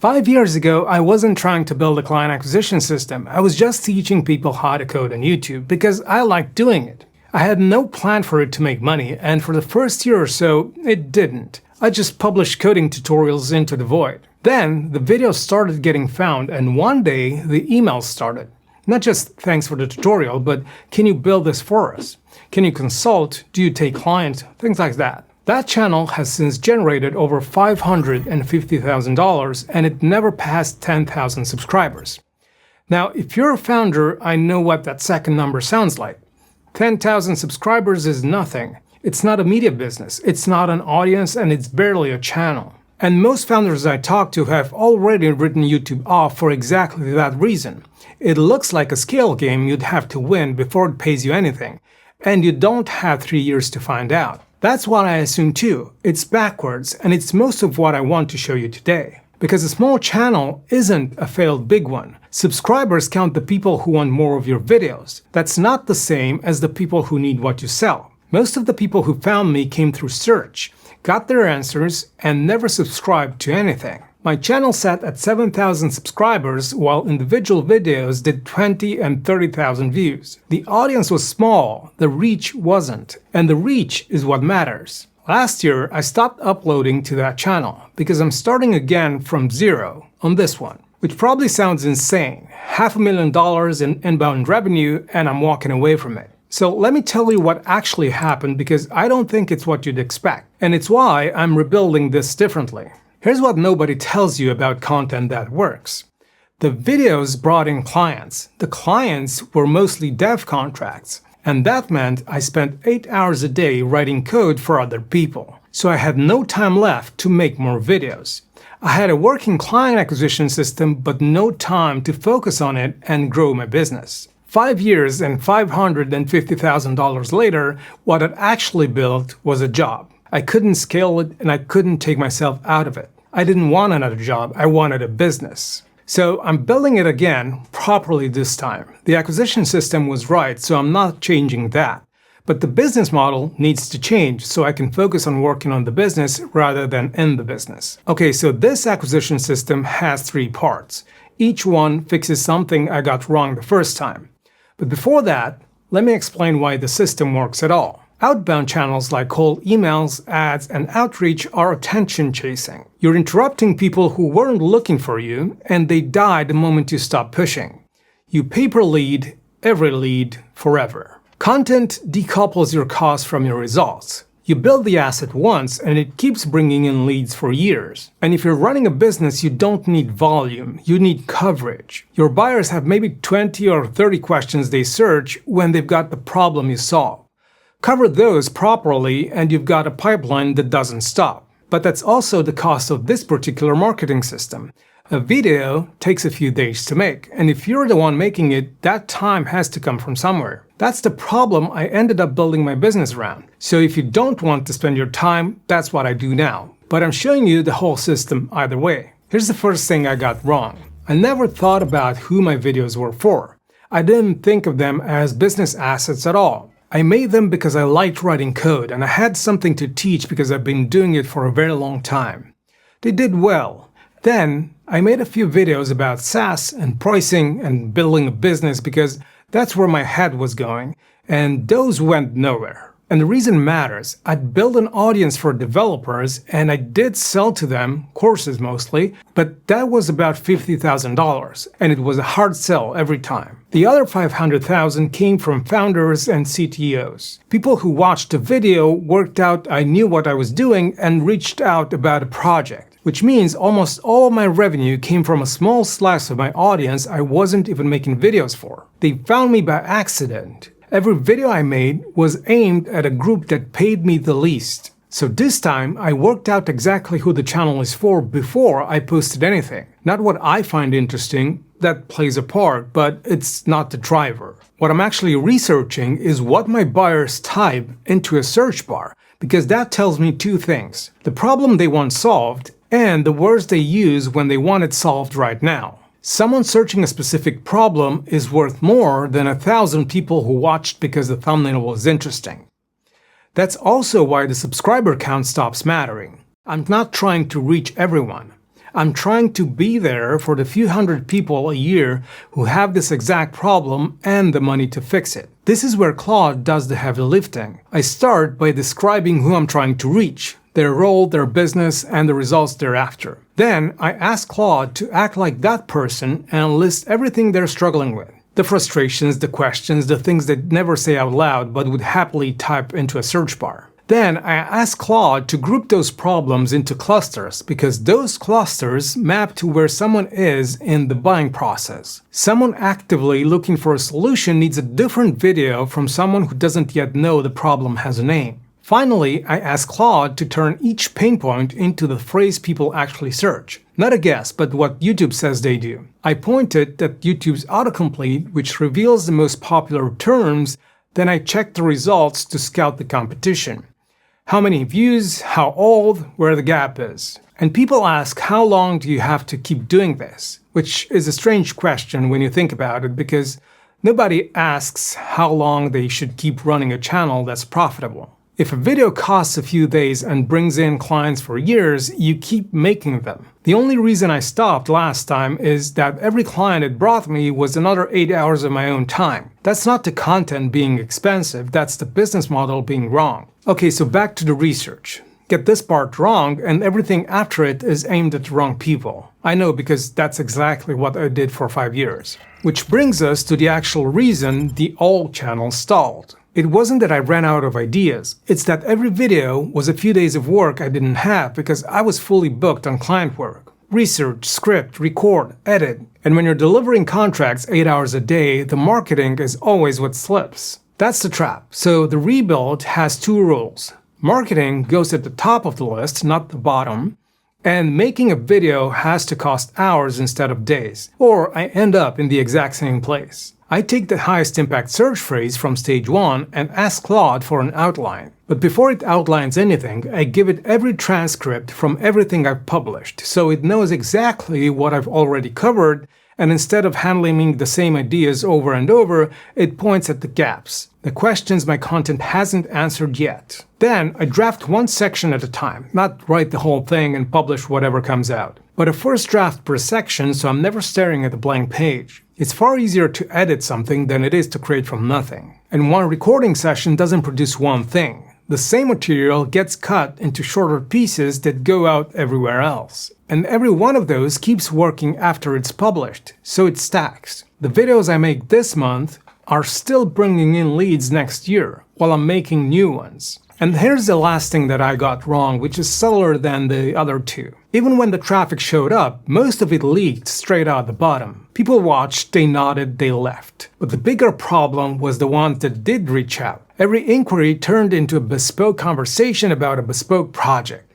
5 years ago, I wasn't trying to build a client acquisition system. I was just teaching people how to code on YouTube because I liked doing it. I had no plan for it to make money, and for the first year or so, it didn't. I just published coding tutorials into the void. Then, the videos started getting found, and one day, the emails started. Not just thanks for the tutorial, but can you build this for us? Can you consult? Do you take clients? Things like that. That channel has since generated over $550,000 and it never passed 10,000 subscribers. Now, if you're a founder, I know what that second number sounds like. 10,000 subscribers is nothing. It's not a media business, it's not an audience, and it's barely a channel. And most founders I talk to have already written YouTube off for exactly that reason. It looks like a scale game you'd have to win before it pays you anything, and you don't have 3 years to find out. That's what I assume too. It's backwards, and it's most of what I want to show you today. Because a small channel isn't a failed big one. Subscribers count the people who want more of your videos. That's not the same as the people who need what you sell. Most of the people who found me came through search, got their answers, and never subscribed to anything. My channel sat at 7,000 subscribers while individual videos did 20 and 30,000 views. The audience was small, the reach wasn't, and the reach is what matters. Last year, I stopped uploading to that channel because I'm starting again from zero on this one, which probably sounds insane. $500,000 in inbound revenue and I'm walking away from it. So let me tell you what actually happened because I don't think it's what you'd expect, and it's why I'm rebuilding this differently. Here's what nobody tells you about content that works. The videos brought in clients. The clients were mostly dev contracts, and that meant I spent 8 hours a day writing code for other people. So I had no time left to make more videos. I had a working client acquisition system, but no time to focus on it and grow my business. 5 years and $550,000 later, what I'd actually built was a job. I couldn't scale it and I couldn't take myself out of it. I didn't want another job, I wanted a business. So I'm building it again, properly this time. The acquisition system was right, so I'm not changing that. But the business model needs to change so I can focus on working on the business rather than in the business. Okay, so this acquisition system has 3 parts. Each one fixes something I got wrong the first time. But before that, let me explain why the system works at all. Outbound channels like cold emails, ads, and outreach are attention chasing. You're interrupting people who weren't looking for you, and they die the moment you stop pushing. You pay per lead, every lead, forever. Content decouples your cost from your results. You build the asset once, and it keeps bringing in leads for years. And if you're running a business, you don't need volume, you need coverage. Your buyers have maybe 20 or 30 questions they search when they've got the problem you solve. Cover those properly and you've got a pipeline that doesn't stop. But that's also the cost of this particular marketing system. A video takes a few days to make, and if you're the one making it, that time has to come from somewhere. That's the problem I ended up building my business around. So if you don't want to spend your time, that's what I do now. But I'm showing you the whole system either way. Here's the first thing I got wrong. I never thought about who my videos were for. I didn't think of them as business assets at all. I made them because I liked writing code and I had something to teach because I've been doing it for a very long time. They did well. Then I made a few videos about SaaS and pricing and building a business because that's where my head was going, and those went nowhere. And the reason matters. I'd built an audience for developers and I did sell to them, courses mostly, but that was about $50,000 and it was a hard sell every time. The other $500,000 came from founders and CTOs. People who watched the video worked out I knew what I was doing and reached out about a project. Which means almost all of my revenue came from a small slice of my audience I wasn't even making videos for. They found me by accident. Every video I made was aimed at a group that paid me the least. So this time, I worked out exactly who the channel is for before I posted anything. Not what I find interesting, that plays a part, but it's not the driver. What I'm actually researching is what my buyers type into a search bar, because that tells me 2 things: the problem they want solved, and the words they use when they want it solved right now. Someone searching a specific problem is worth more than 1,000 people who watched because the thumbnail was interesting. That's also why the subscriber count stops mattering. I'm not trying to reach everyone. I'm trying to be there for the few hundred people a year who have this exact problem and the money to fix it. This is where Claude does the heavy lifting. I start by describing who I'm trying to reach, their role, their business, and the results thereafter. Then I ask Claude to act like that person and list everything they're struggling with. The frustrations, the questions, the things they'd never say out loud but would happily type into a search bar. Then I ask Claude to group those problems into clusters because those clusters map to where someone is in the buying process. Someone actively looking for a solution needs a different video from someone who doesn't yet know the problem has a name. Finally, I ask Claude to turn each pain point into the phrase people actually search. Not a guess, but what YouTube says they do. I pointed at YouTube's autocomplete, which reveals the most popular terms, then I check the results to scout the competition. How many views, how old, where the gap is. And people ask, how long do you have to keep doing this? Which is a strange question when you think about it, because nobody asks how long they should keep running a channel that's profitable. If a video costs a few days and brings in clients for years, you keep making them. The only reason I stopped last time is that every client it brought me was another 8 hours of my own time. That's not the content being expensive, that's the business model being wrong. Okay, so back to the research. Get this part wrong and everything after it is aimed at the wrong people. I know because that's exactly what I did for 5 years. Which brings us to the actual reason the old channel stalled. It wasn't that I ran out of ideas, it's that every video was a few days of work I didn't have because I was fully booked on client work. Research, script, record, edit. And when you're delivering contracts 8 hours a day, the marketing is always what slips. That's the trap. So the rebuild has 2 rules. Marketing goes at the top of the list, not the bottom. And making a video has to cost hours instead of days, or I end up in the exact same place. I take the highest impact search phrase from stage 1 and ask Claude for an outline. But before it outlines anything, I give it every transcript from everything I've published, so it knows exactly what I've already covered, and instead of handling the same ideas over and over, it points at the gaps, the questions my content hasn't answered yet. Then I draft one section at a time, not write the whole thing and publish whatever comes out, but a first draft per section so I'm never staring at a blank page. It's far easier to edit something than it is to create from nothing. And one recording session doesn't produce one thing. The same material gets cut into shorter pieces that go out everywhere else. And every one of those keeps working after it's published, so it stacks. The videos I make this month are still bringing in leads next year, while I'm making new ones. And here's the last thing that I got wrong, which is subtler than the other 2. Even when the traffic showed up, most of it leaked straight out the bottom. People watched, they nodded, they left. But the bigger problem was the ones that did reach out. Every inquiry turned into a bespoke conversation about a bespoke project,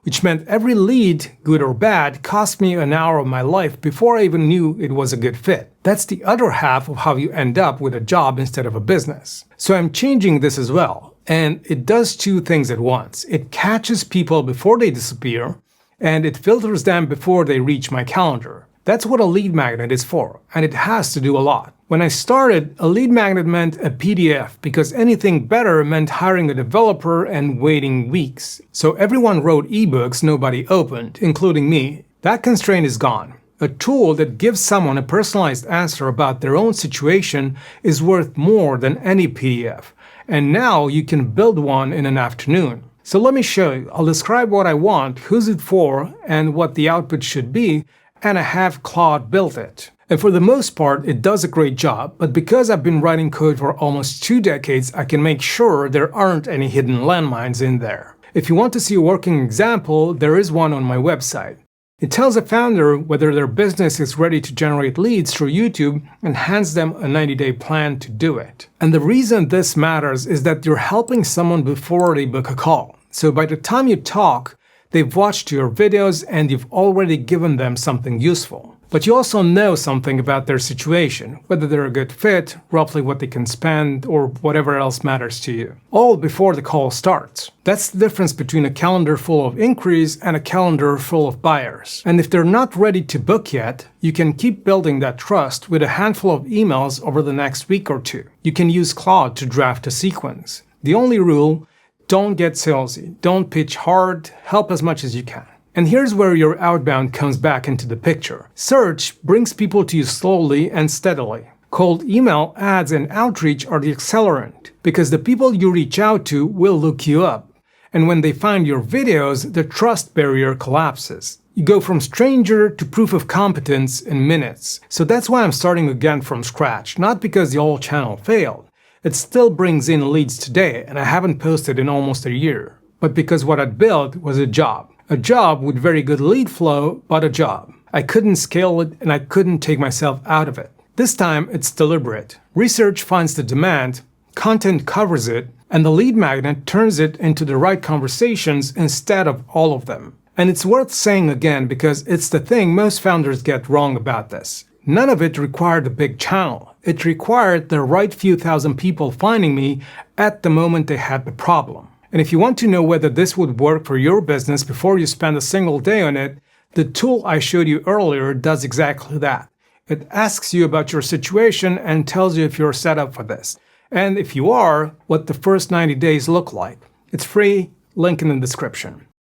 which meant every lead, good or bad, cost me an hour of my life before I even knew it was a good fit. That's the other half of how you end up with a job instead of a business. So I'm changing this as well. And it does 2 things at once. It catches people before they disappear, and it filters them before they reach my calendar. That's what a lead magnet is for, and it has to do a lot. When I started, a lead magnet meant a PDF, because anything better meant hiring a developer and waiting weeks. So everyone wrote ebooks nobody opened, including me. That constraint is gone. A tool that gives someone a personalized answer about their own situation is worth more than any PDF. And now you can build one in an afternoon. So let me show you. I'll describe what I want, who's it for, and what the output should be, and I have Claude build it. And for the most part, it does a great job, but because I've been writing code for almost 2 decades, I can make sure there aren't any hidden landmines in there. If you want to see a working example, there is one on my website. It tells a founder whether their business is ready to generate leads through YouTube and hands them a 90-day plan to do it. And the reason this matters is that you're helping someone before they book a call. So by the time you talk, they've watched your videos and you've already given them something useful. But you also know something about their situation, whether they're a good fit, roughly what they can spend, or whatever else matters to you. All before the call starts. That's the difference between a calendar full of inquiries and a calendar full of buyers. And if they're not ready to book yet, you can keep building that trust with a handful of emails over the next week or 2. You can use Claude to draft a sequence. The only rule, don't get salesy, don't pitch hard, help as much as you can. And here's where your outbound comes back into the picture. Search brings people to you slowly and steadily. Cold email, ads, and outreach are the accelerant, because the people you reach out to will look you up. And when they find your videos, the trust barrier collapses. You go from stranger to proof of competence in minutes. So that's why I'm starting again from scratch, not because the old channel failed. It still brings in leads today, and I haven't posted in almost a year. But because what I'd built was a job. A job with very good lead flow, but a job. I couldn't scale it, and I couldn't take myself out of it. This time, it's deliberate. Research finds the demand, content covers it, and the lead magnet turns it into the right conversations instead of all of them. And it's worth saying again because it's the thing most founders get wrong about this. None of it required a big channel. It required the right few thousand people finding me at the moment they had the problem. And if you want to know whether this would work for your business before you spend a single day on it, the tool I showed you earlier does exactly that. It asks you about your situation and tells you if you're set up for this. And if you are, what the first 90 days look like. It's free, link in the description.